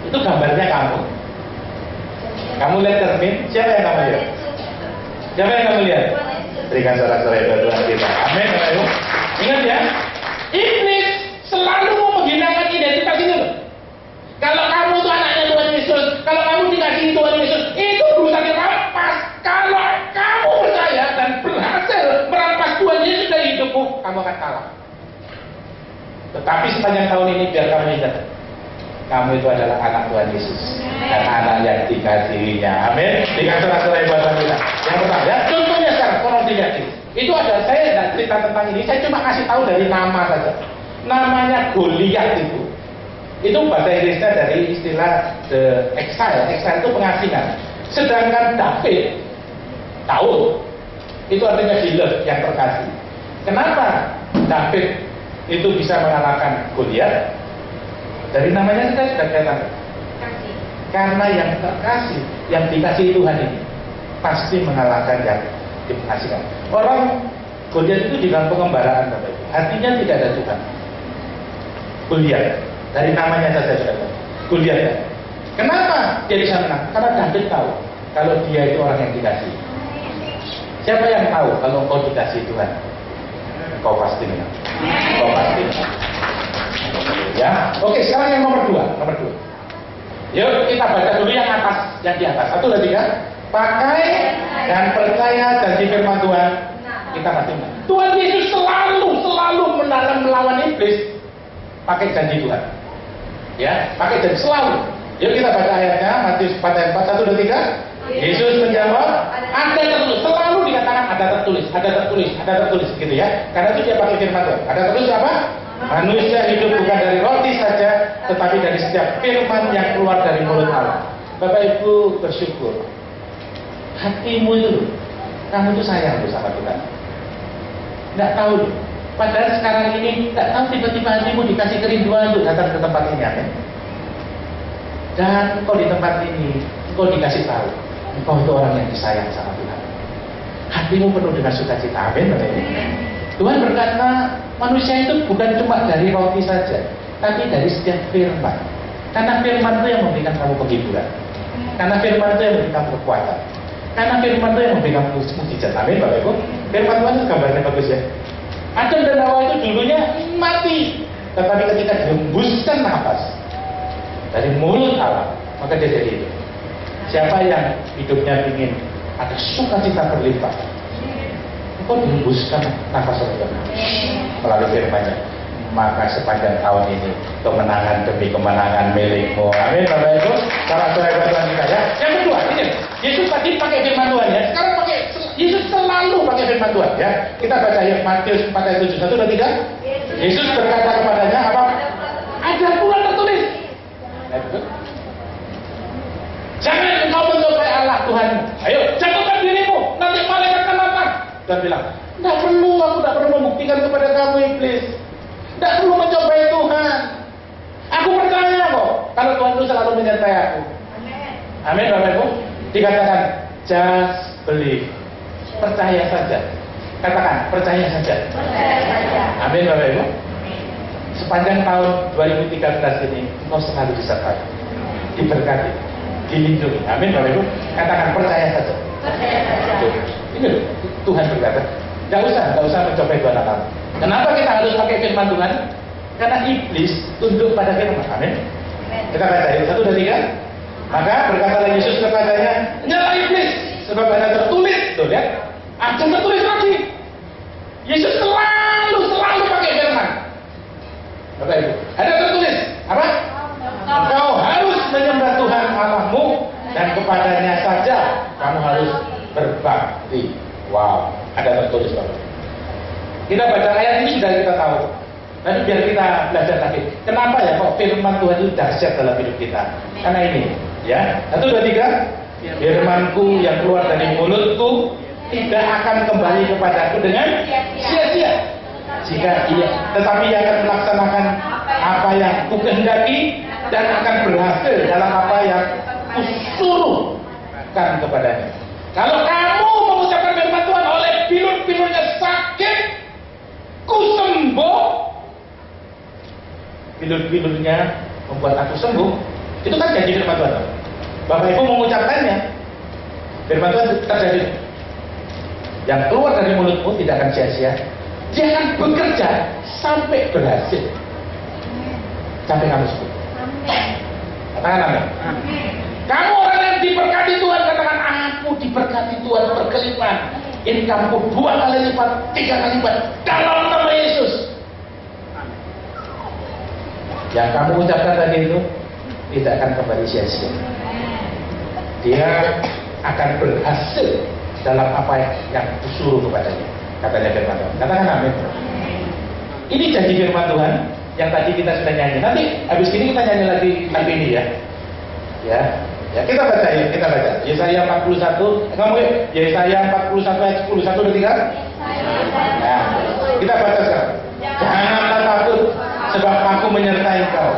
itu gambarnya kamu. Kamu lihat cermin, siapa yang kamu lihat? Siapa yang kamu lihat? Berikan sorak-sorai buat Tuhan kita. Amin, Bapak Ibu. Ingat ya, iblis selalu mau menghilangkan identitas itu. Kalau kamu itu anaknya Tuhan Yesus, kalau kamu dikasihi Tuhan Yesus, itu berusaha dirampas. Kalau kamu percaya dan berhasil merampas Tuhan Yesus dari hidupmu, kamu akan kalah. Tetapi sepanjang tahun ini biar kamu ingat, kamu itu adalah anak Tuhan Yesus dan anak yang dikasihinya. Amin. Dikasih sorak-sorai buat kita. Yang pertama, ya, contohnya sekarang orang dikasih. Itu ada, saya tidak cerita tentang ini, saya cuma kasih tahu dari nama saja. Namanya Goliat itu. Itu bahasa Inggrisnya dari istilah the exile. Exile itu pengasingan. Sedangkan David, Daud, itu artinya beloved, yang terkasih. Kenapa David itu bisa mengalahkan Goliat? Dari namanya kita sudah kelihatan. Karena yang terkasih, yang dikasihi Tuhan ini pasti mengalahkan yang dikasihkan. Orang Goliat itu di dalam pengembaraan, Bapak Ibu, artinya tidak ada Tuhan. Goliat, dari namanya saja sudah tahu. Goliat. Kenapa dia bisa menang? Karena David tahu kalau dia itu orang yang dikasihi. Siapa yang tahu kalau kau dikasihi Tuhan? Kau pasti menang. Kau pasti menang. Ya, oke. Sekarang yang nomor 2. Yuk kita baca dulu yang atas, yang di atas. 1, 2, 3. Pakai dan percaya janji firman Tuhan, kita pasti menang. Tuhan Yesus selalu melawan iblis. Pakai janji Tuhan. Ya, pakai janji selalu. Yuk kita baca ayatnya, Matius 4 ayat 4. 1, 2, 3. Yesus menjawab, ada tertulis. Selalu dikatakan ada tertulis, gitu ya. Karena itu dia pakai firman Tuhan. Ada tertulis apa? Manusia hidup bukan dari roti saja, tetapi dari setiap firman yang keluar dari mulut Allah. Bapak Ibu bersyukur. Hatimu itu, kamu itu sayang sama Tuhan. Nggak tahu, padahal sekarang ini nggak tahu tiba-tiba hatimu dikasih kerinduan untuk datang ke tempat ini, amin. Dan kau di tempat ini, kau dikasih tahu, engkau itu orang yang disayang sama Tuhan. Hatimu penuh dengan sukacita, amin, Bapak Ibu. Tuhan berkata, manusia itu bukan cuma dari roti saja, tapi dari setiap firman. Karena firman itu yang memberikan kamu penghiburan. Karena firman itu yang memberikan kamu kekuatan. Karena firman itu yang memberikan kamu mujizat. Amin, Bapak Ibu. Firman Tuhan itu gambarnya bagus ya. Adam dan Hawa itu dulunya mati, tetapi ketika dihembuskan nafas dari mulut Allah, maka dia jadi hidup. Siapa yang hidupnya ingin ada sukacita berlimpah, kau dihembuskan nafas oleh Tuhan melalui firman-Nya. maka sepanjang tahun ini kemenangan demi kemenangan milikmu. Amin Bapak Ibu. Saudara Tuhan kita ya. Yang kedua, ini Yesus tadi pakai firman Tuhan ya. Sekarang pakai Yesus selalu pakai firman Tuhan ya. Kita baca ya Matius 4 ayat 7, 1, 2, 3. Yesus berkata kepadanya apa? Ada pula tertulis. Jangan engkau mencobai Allah Tuhanmu. Ayo, jatuhkan dirimu, nanti malaikat akan datang. Tuhan bilang, tidak perlu, aku tidak perlu membuktikan kepada kamu iblis. Tidak perlu mencobai Tuhan. Aku percaya kok, kalau Tuhan itu selalu menyertai aku. Amin Bapak Ibu. Dikatakan, just believe. Percaya saja. Katakan, percaya saja. Amin Bapak Ibu. Sepanjang tahun 2013 ini, engkau selalu disertai, diberkati, dilindungi. Amin Bapak Ibu. Katakan, percaya saja. Ini loh, Tuhan berkata, nggak usah mencobai Tuhan kamu. Kenapa kita harus pakai firman Tuhan? Karena iblis tunduk pada firman. Amin. Kita baca ayat 1 dan 3. Maka berkatalah Yesus kepadanya, nyala iblis, sebab ada tertulis. Tuh lihat, ada tertulis lagi. Yesus selalu pakai firman. Bapak Ibu, ada tertulis apa? Engkau harus menyembah Tuhan Allahmu dan kepadanya saja kamu harus berbakti. Wow, ada tertulis Bapak. Kita baca ayat ini sudah kita tahu. Tapi biar kita belajar lagi. Kenapa ya kok firman Tuhan itu dahsyat dalam hidup kita? Karena ini, ya. 1, 2, 3. Firman-Ku yang keluar dari mulutku tidak akan kembali kepadaku dengan sia-sia. Tetapi ia akan melaksanakan apa yang kukehendaki dan akan berhasil dalam apa yang kusuruhkan kepadanya. Kalau kamu mengucapkan firman Tuhan oleh bilur-bilurnya sakit, kusembuh, bilur-bilurnya membuat aku sembuh, itu kan janji firman Tuhan. Bapak Ibu mengucapkannya, firman Tuhan terjadi. Yang keluar dari mulutmu tidak akan sia-sia. Dia akan bekerja sampai berhasil, sampai kamu sembuh. Katakan amin. Kamu orang yang diberkati Tuhan, katakan aku diberkati Tuhan berkelimpahan. Income-ku 2 kali lipat, 3 kali lipat dalam nama Yesus. Yang kamu ucapkan tadi itu tidak akan kembali sia-sia. Dia akan berhasil dalam apa yang disuruh kepadanya. Katanya firman Tuhan. Katakan amin. Ini janji firman Tuhan yang tadi kita sudah nyanyi. Nanti habis ini kita nyanyi lagi lagu ini ya. Ya, kita baca ya, kita baca. Yesaya 41, ngomong Yesaya 41 ayat 10, 1, 2, 3. Nah, kita baca sekarang. Janganlah takut, sebab aku menyertai kau.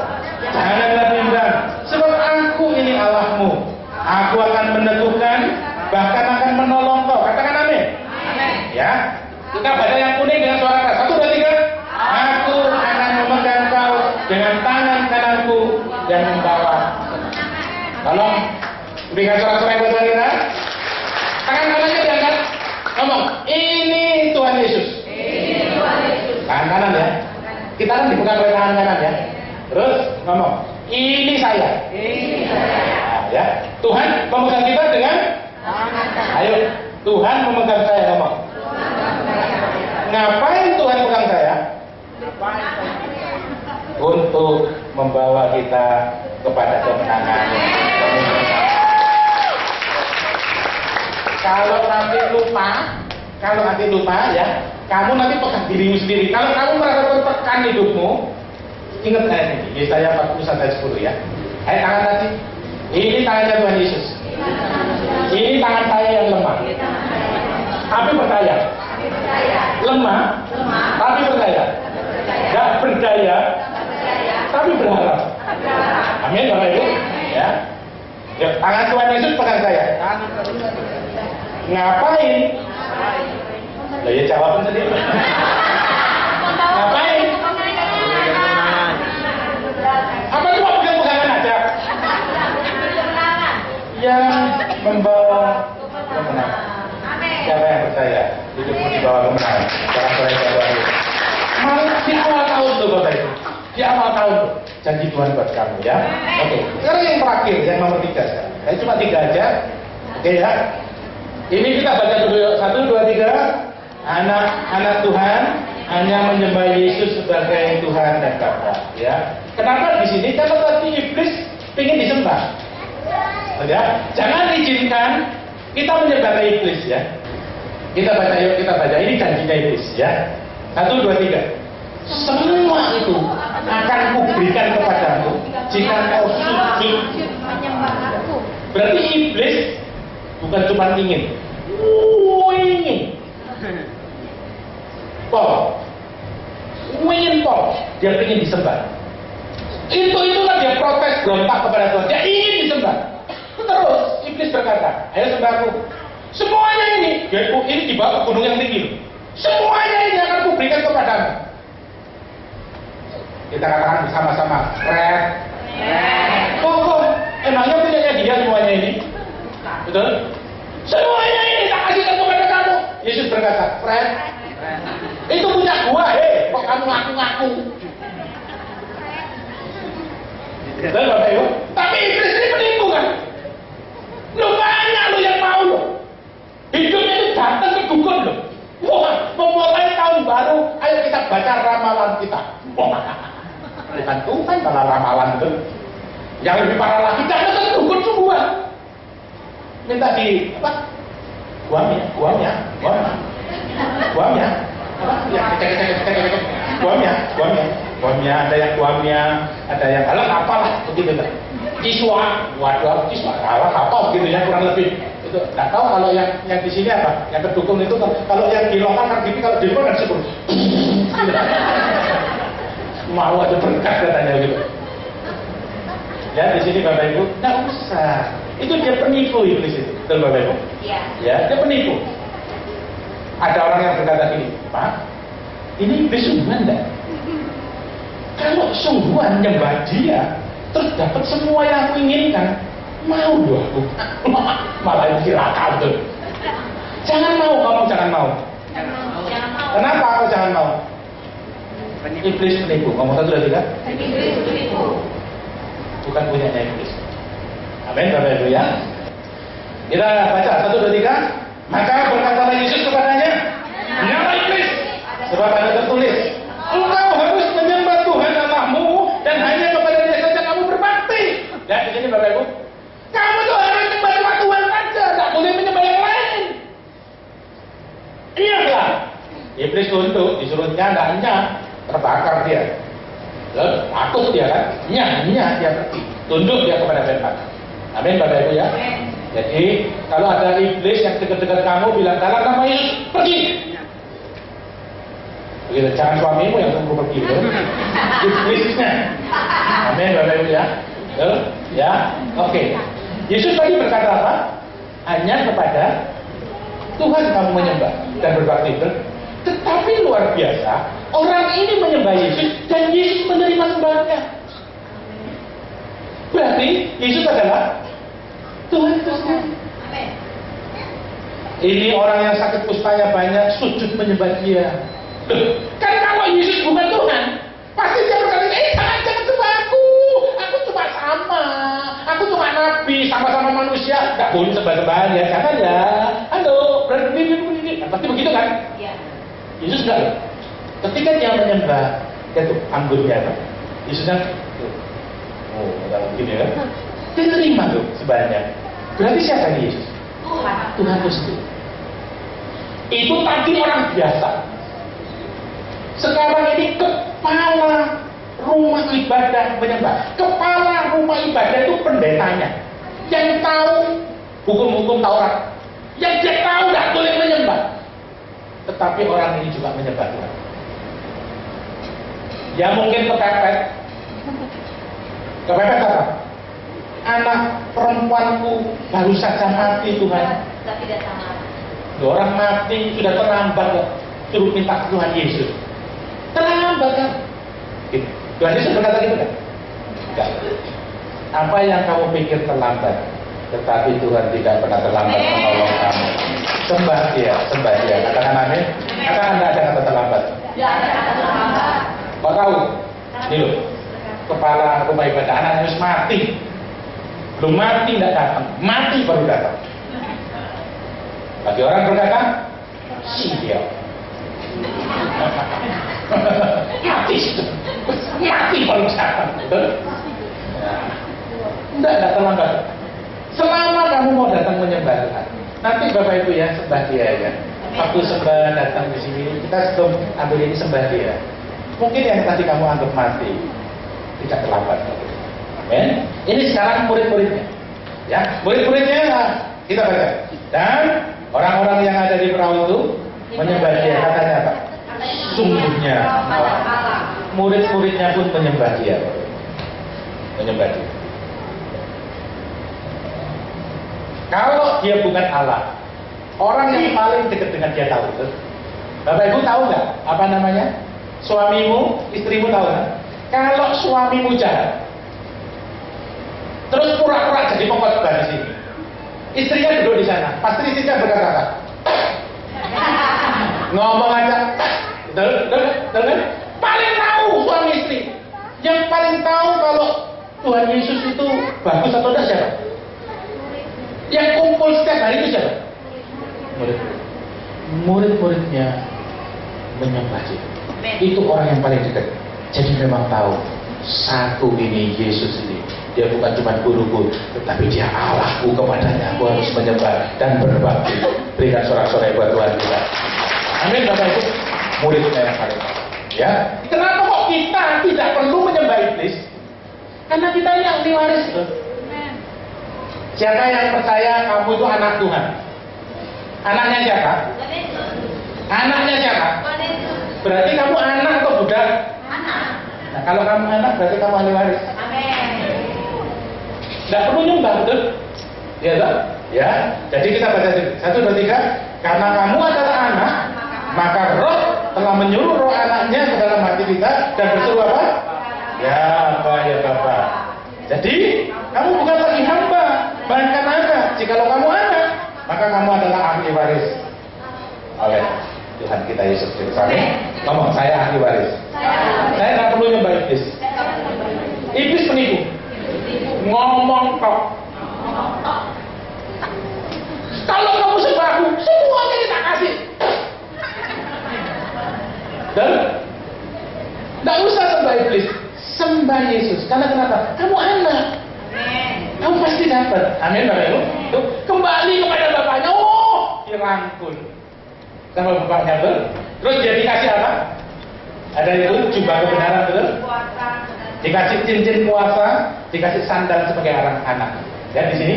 Janganlah bimbang, sebab aku ini Allahmu. Aku akan meneguhkan, bahkan akan menolong kau. Katakan amin. Ya, kita baca yang kuning dengan suara keras. 1, 2, 3. Aku akan memegang kau dengan tangan kananku dan membawa. Tolong berikan suara-suara buat kita. Tangan kanannya diangkat. Ngomong, ini Tuhan Yesus. Tangan kanan ya. Kita kan dibuka oleh tangan kanan ya. Terus ngomong, ini saya. Nah, ya. Tuhan memegang kita dengan. Ayo, Tuhan memegang saya, ngomong. Ngapain Tuhan pegang saya? Untuk membawa kita kepada kemenangan. Kalau nanti lupa ya, kamu nanti pegang dirimu sendiri. Kalau kamu merasa tertekan hidupmu, ingat ayat ini, Yesaya 41 ayat 10 ya. Ayat tangan tadi, ini tangannya Tuhan Yesus. Ini tangan saya yang lemah, tapi percaya. Lemah, tapi percaya. Gak berdaya, tapi berharap. Amin Bapak Ibu. Ya. Ya, tangan Tuhan Yesus pegang saya. Ngapain? Lah ya jawab sendiri. Ngapain? Apa cuma pegang-pegangan aja? Yang membawa kemenangan. Siapa yang percaya hidupmu dibawa kemenangan? Jangan percaya. Malah di awal tahun tuh Bapak Ibu. Di awal tahun janji Tuhan buat kamu ya. Oke. Sekarang yang terakhir, yang nomor 3 sekarang. Saya cuma 3 aja. Oke ya. Ini kita baca dulu yuk. 1, 2, 3. Anak-anak Tuhan hanya menyembah Yesus sebagai Tuhan dan Bapa. Ya, kenapa di sini? Karena tadi iblis ingin disembah. Ya, jangan izinkan kita menyembah iblis ya. Kita baca, yuk kita baca. Ini janjinya iblis ya. 1, 2, 3. Semua itu akan kuberikan kepadamu jika kau sujud
menyembah aku.
Berarti iblis bukan cuma ingin, ingin pol, ingin pol, dia ingin disembah. Itulah dia protes berontak kepada Tuhan. Dia ingin disembah. Terus iblis berkata, ayo sembah aku. Semuanya ini dibawa ke gunung yang tinggi. Semuanya ini akan kuberikan kepadamu. Kita katakan bersama-sama, Fred. Kok emangnya punyanya dia semuanya ini? Betul? Semuanya ini tak kasihkan kepada kamu. Yesus berkata, Fred, itu punya gua, kok kamu ngaku-ngaku? Betul Bapak Ibu? Tapi iblis ini penipu kan? Lu banyak lu yang mau lu. Hidupnya itu datang ke dukun lu. Wah, memulai tahun baru, ayo kita baca ramalan kita. Wah, bukan Tuhan malah ramalan itu. Yang lebih parah lagi, datang ke dukun semua. Minta di apa? Guamnya. Guamnya, ada yang guamnya, ada yang alat apalah begitu kan. Kiswa, waduh, kiswa, alat apa gitu ya kurang lebih. Itu nggak tahu kalau yang di sini apa, yang kedukun itu kalau yang di lokal kan gitu, kalau di luar kan sebut. Mau aja berkah katanya gitu. Ya di sini Bapak Ibu, nggak usah. Itu dia penipu iblis itu, betul Bapak Ibu?
Iya.
Ya, dia penipu. Ada orang yang berkata gini, Pak, ini iblis sungguhan enggak? Kalau sungguhan nyembah dia, terus dapat semua yang aku inginkan, mau doh aku. Malah silakan tuh. Jangan mau, ngomong jangan mau.
Jangan mau.
Kenapa aku jangan mau? Iblis penipu, ngomong 1, 2, 3.
Iblis penipu.
Bukan punyanya iblis. Amin Bapak Ibu ya. Kita baca 1, 2, 3. Maka berkatalah Yesus kepadanya, "Nyala iblis, sebab ada tertulis, engkau harus menyembah Tuhan Allahmu dan hanya kepada Dia saja kamu berbakti." Ya di sini Bapak Ibu, kamu tuh harus menyembah cuma Tuhan saja, tak boleh menyembah yang lain. Iyalah, iblis untuk disuruh nyandanya, terbakar dia. Takut dia kan, dia pergi, tunduk dia kepada Tuhan. Amin Bapak Ibu ya. Jadi kalau ada iblis yang dekat-dekat kamu bilang dalam nama Yesus pergi. Begitu, jangan suamimu yang suruh pergi, iblisnya. Amin Bapak Ibu ya. Ya, oke. Yesus tadi berkata apa? Hanya kepada Tuhan kamu menyembah dan berbakti. Tetapi luar biasa, orang ini menyembah Yesus dan Yesus menerima sembahnya. Berarti Yesus adalah Tuhan itu sendiri. Ini orang yang sakit kustanya banyak, sujud menyembah Dia. Kan kalau Yesus bukan Tuhan, pasti dia berkata, jangan sembah aku cuma aku cuma nabi, sama-sama manusia, nggak boleh sembah-sembahan ya, jangan ya. Halo, berhenti, pasti begitu kan? Iya. Yesus enggak. Ketika dia menyembah, dia tuh anggurnya kan? Yesusnya, kalau begini ya, dia terima tuh sebenarnya. Berarti siapa ini Yesus? Tuhan itu sendiri. Itu tadi orang biasa. Sekarang ini kepala rumah ibadah menyembah. Kepala rumah ibadah itu pendetanya, yang tahu hukum-hukum Taurat, yang dia tahu nggak boleh menyembah. Tetapi orang ini juga menyembah Tuhan. Ya mungkin kepepet apa? Anak perempuanku baru saja mati Tuhan.
Tidak sama.
Orang mati sudah terlambat kok. Suruh minta Tuhan Yesus. Terlambat kan? Gitu. Tuhan Yesus berkata gitu kan? Enggak. Apa yang kamu pikir terlambat, tetapi Tuhan tidak pernah terlambat menolong kamu. Sembah Dia. Katakan amin. Katakan tidak ada kata terlambat. Kok tahu? Ini loh. Kepala rumah ibadah anak Yesus mati. Belum mati tidak datang, mati baru datang. Bagi orang berkata, sial. Mati kalau jahat. Enggak terlambat. Selama kamu mau datang menyembah Tuhan, nanti Bapak Ibu ya sembah dia ya. Waktu sembah datang di sini, kita sebelum ambil ini sembah dia. Mungkin yang tadi kamu anggap mati tidak terlambat. Amin. Ini sekarang murid-muridnya. Ya, murid-muridnya kita baca. Dan orang-orang yang ada di perahu itu menyembah dia. Katanya apa? Sungguhnya murid-muridnya pun menyembah dia. Menyembah dia. Kalau dia bukan Allah, orang yang paling dekat dengan dia tahu itu. Bapak Ibu tahu nggak apa namanya? Suamimu, istrimu tahu nggak? Kalau suamimu jahat, terus pura-pura jadi pengkhotbah di sini, istrinya duduk di sana, pasti istrinya berkata apa? Ngomong aja, betul? Paling tahu suami istri. Yang paling tahu kalau Tuhan Yesus itu bagus atau tidak siapa? Yang kumpul setiap hari itu siapa? Murid-muridnya menyembah dia. Itu orang yang paling dekat. Jadi memang tahu satu ini Yesus ini, dia bukan cuma guruku, tetapi dia Allahku, kepadanya aku harus menyembah dan berbakti. Berikan sorak-sorai buat Tuhan kita. Amin Bapak Ibu. Muridnya yang paling tahu. Ya. Kenapa kok kita tidak perlu menyembah iblis? Karena kita ini ahli waris. Siapa yang percaya kamu itu anak Tuhan? Anaknya siapa? Anaknya siapa? Berarti kamu anak atau budak?
Anak.
Nah, kalau kamu anak berarti kamu ahli waris.
Amin.
Tidak perlu nyumbang, betul? Ya, toh? Ya. Jadi kita baca 1, 2, 3. Karena kamu adalah anak, maka Roh telah menyuruh roh anaknya ke dalam hati kita dan berseru apa? Ya, Bapak, ya Bapak. Jadi kamu bukan lagi hamba, bahkan anak. Jikalau kamu anak, maka kamu adalah ahli waris oleh Tuhan kita Yesus Kristus. Ngomong, saya ahli waris. Saya nggak perlu nyembah iblis. Iblis penipu. Ngomong kok. Kalau kamu sembah aku, semuanya kita kasih. Dan nggak usah sembah iblis, sembah Yesus. Karena kenapa? Kamu anak. Kamu pasti dapat. Amin Bapak Ibu. Kembali kepada bapaknya. Oh, dirangkul sama bapaknya, betul. Terus dia dikasih apa? Ada itu jubah kebenaran, betul. Dikasih cincin puasa, dikasih sandal sebagai orang anak. Dan di sini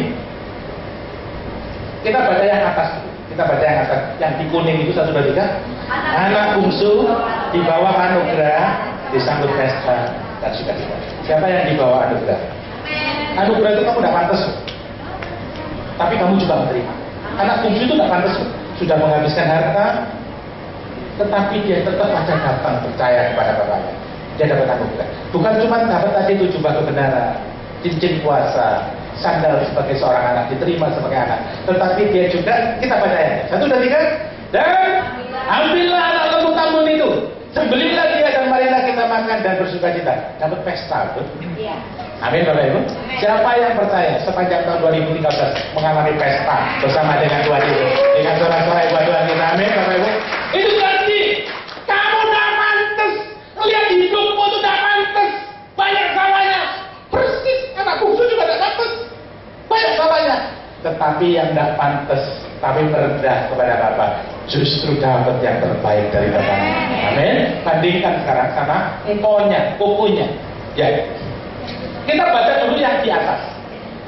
kita baca yang atas. Kita baca yang atas. Yang di kuning itu 1, 2, 3. Anak bungsu di bawah anugerah disambut pesta dan sukacita. Siapa yang di bawah anugerah? Anugerah itu kamu tidak pantas, tapi kamu juga menerima. Anak bungsu itu tidak pantas, sudah menghabiskan harta, tetapi dia tetap aja datang percaya kepada bapaknya. Dia dapat anugerah. Bukan cuma dapat tadi itu jubah kebenaran, cincin puasa, sandal sebagai seorang anak, diterima sebagai anak, tetapi dia juga, kita baca ya 1, 2, 3. Dan ambillah anak lembu tambun itu, sembelihlah dia dan marilah kita makan dan bersukacita. Dapat pesta, betul?
Iya.
Amin Bapak Ibu. Siapa yang percaya sepanjang tahun 2013 mengalami pesta bersama dengan Tuhan Yesus, dengan sorak-sorai buat Tuhan kita. Amin Bapak Ibu. Itu berarti kamu tidak pantas. Lihat hidupmu itu tidak pantas. Banyak salahnya. Persis anak bungsu juga tidak pantas. Banyak salahnya. Tetapi yang tidak pantas, tapi merendah kepada Bapa, justru dapat yang terbaik dari Bapa. Amin. Bandingkan sekarang sama engkonya, kukunya. Ya. Kita baca dulu yang di atas.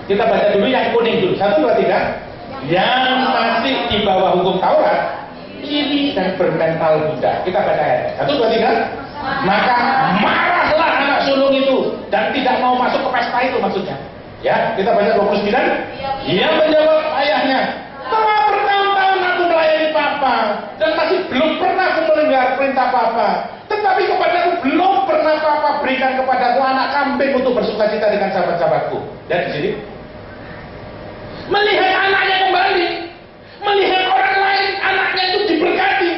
Kita baca dulu yang kuning dulu. 1, 2, 3. Yang masih di bawah hukum Taurat, iri dan bermental budak. Kita baca ya. 1, 2, 3. Maka marahlah anak sulung itu dan tidak mau masuk ke pesta itu maksudnya. Ya, kita baca 29. Ia menjawab ayahnya, telah bertahun-tahun aku melayani Papa dan masih belum pernah aku melanggar perintah Papa. Tetapi kepadaku belum pernah Papa berikan kepadaku anak kambing untuk bersukacita dengan sahabat-sahabatku. Dan di sini melihat anaknya kembali, melihat orang lain anaknya itu diberkati,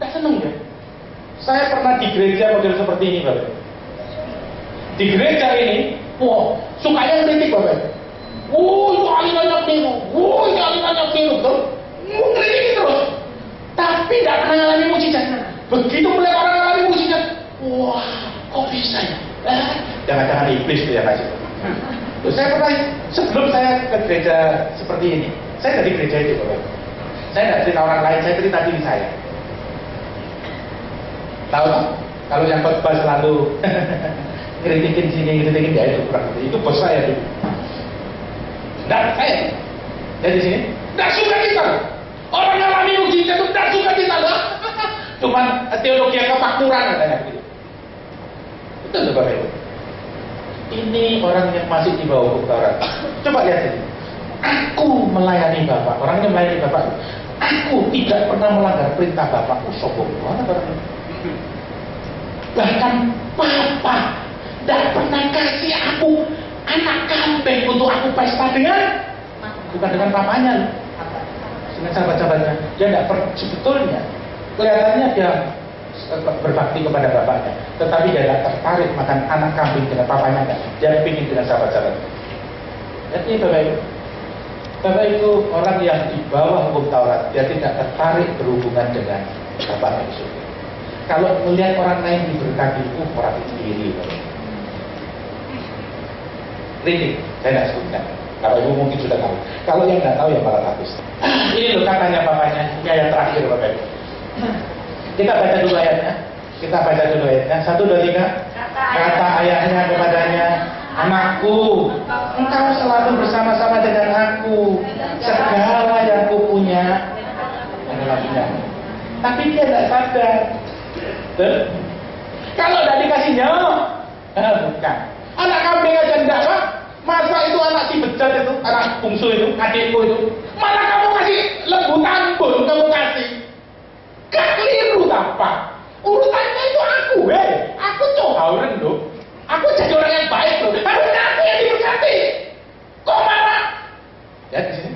tak senang ya. Saya pernah di gereja model seperti ini, Bapak. Di gereja ini, wah, sukanya kritik, Bapak. Itu alirannya keliru, itu alirannya keliru, betul? Mengkritik terus, tapi tidak pernah mengalami mujizat. Begitu melihat orang alami mujizat, wah, kok bisa ya? Jangan-jangan iblis tuh yang ngasih. Loh, saya pernah, sebelum saya ke gereja seperti ini, saya dari gereja itu, Bapak. Saya tidak cerita orang lain, saya cerita diri saya. Tahu tak? Kalau yang khotbah selalu kritikin sini, kritikin dia, itu kurang lebih. Itu bos saya dulu. Nah, saya dari sini tidak suka kita. Orang yang alami mujizat itu tidak suka kita lah. Cuman teologi yang kemakmuran katanya begitu. Betul loh Bapak Ibu. Ini orang yang masih di bawah hukum Taurat. Coba lihat ini. Aku melayani Bapak. Orang yang melayani Bapak. Aku tidak pernah melanggar perintah Bapak. Sombong banget orang ini. Bahkan Papa tidak pernah kasih aku anak kambing untuk aku pesta dengan, bukan dengan papanya, dengan sahabat-sahabatnya. Dia tidak sebetulnya kelihatannya dia berbakti kepada bapaknya, tetapi dia tidak tertarik makan anak kambing dengan papanya. Dia ingin dengan sahabat-sahabatnya. Jadi Bapak itu orang yang di bawah hukum Taurat, dia tidak tertarik berhubungan dengan bapaknya di surga. Kalau melihat orang lain diberkati, orang itu iri. Kritik, saya tidak sebutkan. Kalau ibu mungkin sudah tahu. Kalau yang tidak tahu ya malah habis. Ini loh katanya bapaknya. Ini ayat terakhir Bapak Ibu. Kita baca dulu ayatnya. Kita baca dulu ayatnya. 1, 2, 3. Kata ayahnya kepadanya, anakku, engkau selalu bersama-sama dengan aku. Segala yang ku punya adalah punyamu. Tapi dia tidak sadar. Kalau tidak dikasihnya, bukan. Anak kambing aja enggak, Pak. Masa itu anak si bejat itu, anak bungsu itu, adikku itu, malah kamu kasih lembu tambun, kamu kasih. Gak keliru apa? Urutannya itu aku, aku cohauren loh. Aku jadi orang yang baik loh. Harusnya aku yang diberkati. Kok malah? Lihat di sini.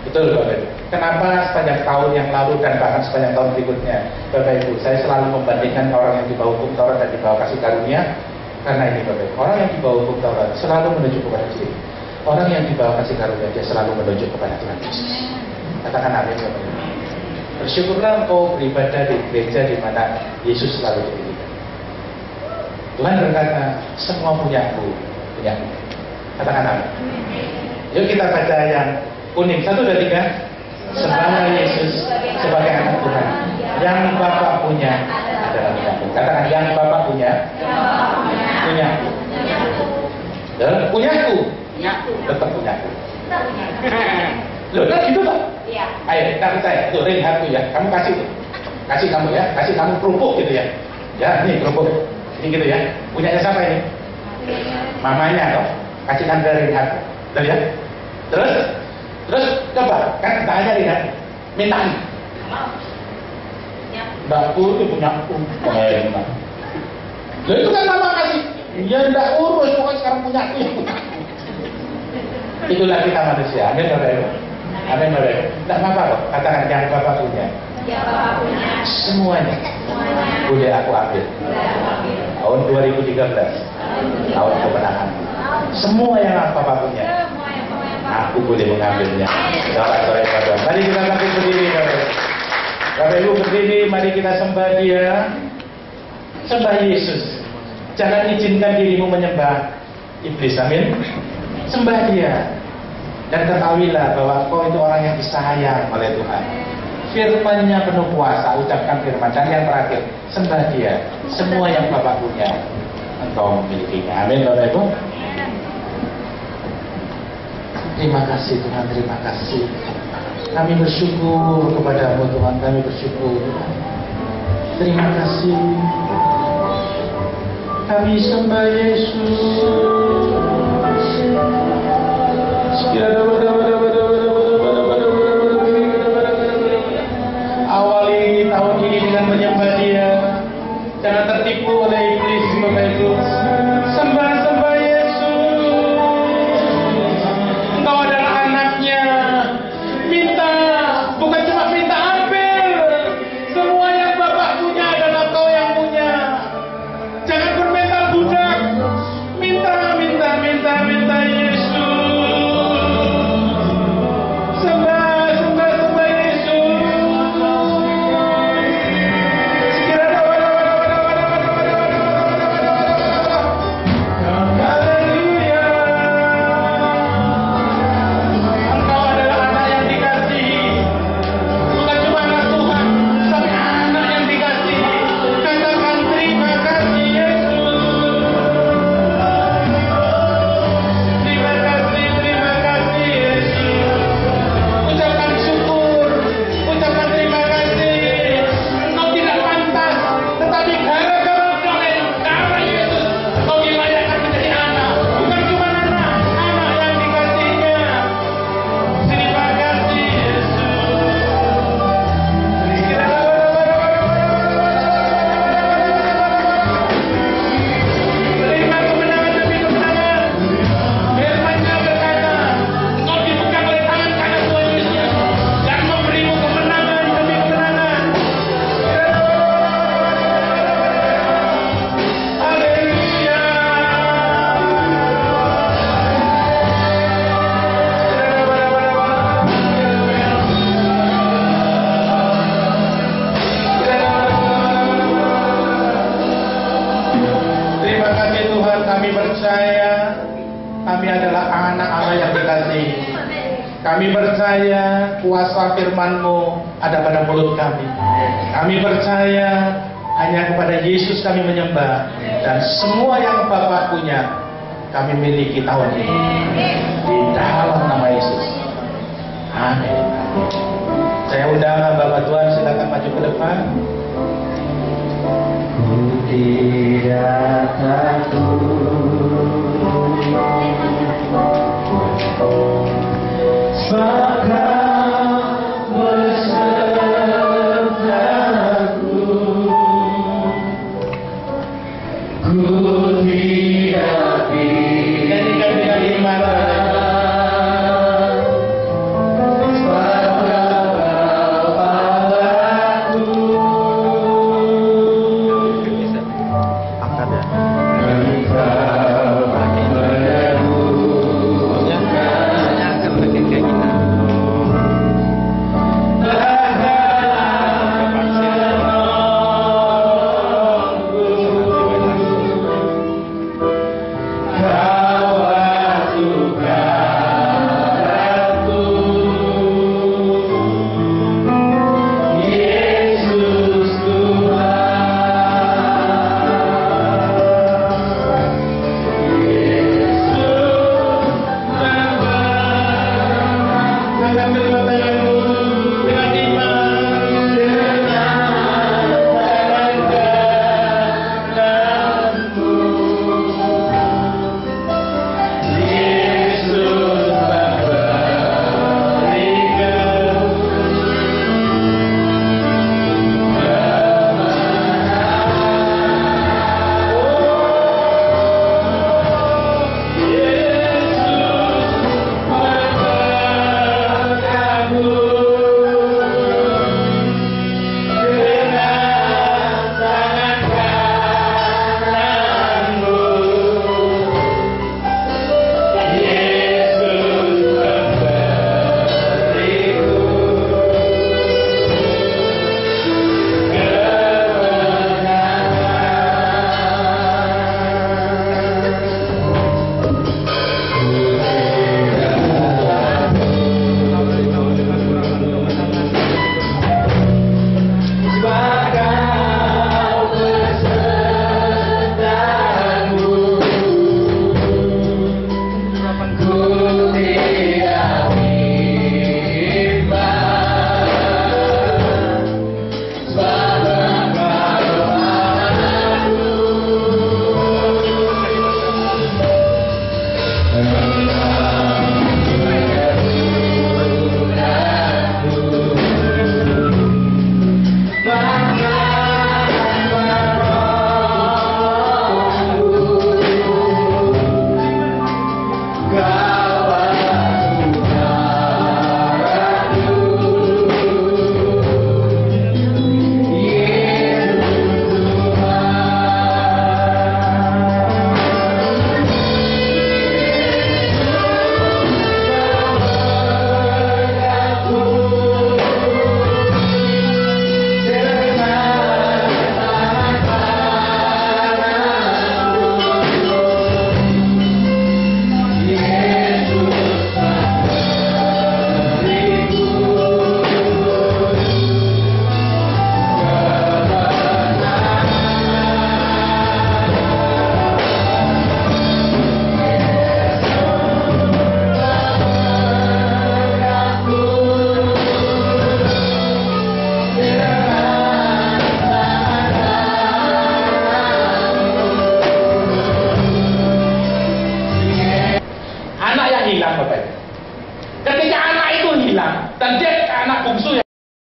Betul Bapak Ibu. Kenapa sepanjang tahun yang lalu dan bahkan sepanjang tahun berikutnya, Bapak Ibu, saya selalu membandingkan orang yang di bawah hukum Taurat dan di bawah kasih karunia. Karena ini Bapak Ibu, orang yang di bawah hukum Taurat selalu menuju kepada diri. Orang yang di bawah kasih karunia dia selalu menuju kepada Tuhan Yesus. Katakan amin Bapak Ibu. Bersyukurlah engkau beribadah di gereja di mana Yesus selalu dipilih. Tuhan berkata, semua punyaku. Katakan amin. Yuk kita baca yang kuning. 1, 2, 3. Sembahlah Yesus sebagai anak Tuhan. Yang Bapa punya adalah punyaku. Katakan yang Bapa punya. Punyaku. Punyaku. Tetap punyaku. Loh, kan gitu Pak? Iya. Ayo, kita percaya. Tuh, Reinhard tuh ya. Kamu kasih tuh. Kasih kamu ya. Kasih kamu kerupuk gitu ya. Ya, ini kerupuk. Ini gitu ya. Punyanya siapa ini? Mamanya toh. Kasihkan dari Reinhard. Tuh ya. Terus coba, kan tanya nih kan, minta nih. Mbakku itu punya aku. Loh itu kan sama kasih. Ya enggak urus, pokoknya sekarang punya aku yang punya. Itulah kita manusia. Amin Bapak Ibu. Amin Bapak Ibu. Tidak apa-apa kok. Katakan yang Bapak punya.
Yang Bapak punya.
Semuanya. Boleh aku ambil. Tahun 2013. Tahun kemenangan. Semua yang Bapak punya. Aku boleh mengambilnya. Sore-sore pada. Mari kita bangkit berdiri, Bapak Ibu. Bapak Ibu berdiri, mari kita sembah Dia. Sembah Yesus. Jangan izinkan dirimu menyembah iblis. Amin. Sembah Dia. Dan ketahuilah bahwa kau itu orang yang disayang oleh Tuhan. Firman-Nya penuh kuasa. Ucapkan firman. Dan yang terakhir, sembah Dia. Semua yang Bapak punya, engkau memilikinya. Amin Bapak Ibu. Terima kasih Tuhan, terima kasih. Kami bersyukur kepada-Mu Tuhan, kami bersyukur. Terima kasih. Kami sembah Yesus. Awali tahun ini dengan menyembah Dia. Jangan tertipu oleh iblis, Bapak Ibu. Sembah Yesus. Engkau adalah anaknya. Minta, bukan cuma minta, ambil. Semua yang Bapak punya adalah kau yang punya. Jangan bermental budak. Minta Yesus. Sembah percaya kami adalah anak-anak yang dikasihi. Kami percaya kuasa firman-Mu ada pada mulut kami. Kami percaya hanya kepada Yesus kami menyembah, dan semua yang Bapa punya kami miliki tahun ini. Di dalam nama Yesus. Amin. Saya undang Bapak Tuhan, silakan maju ke depan.
Ku tidak takut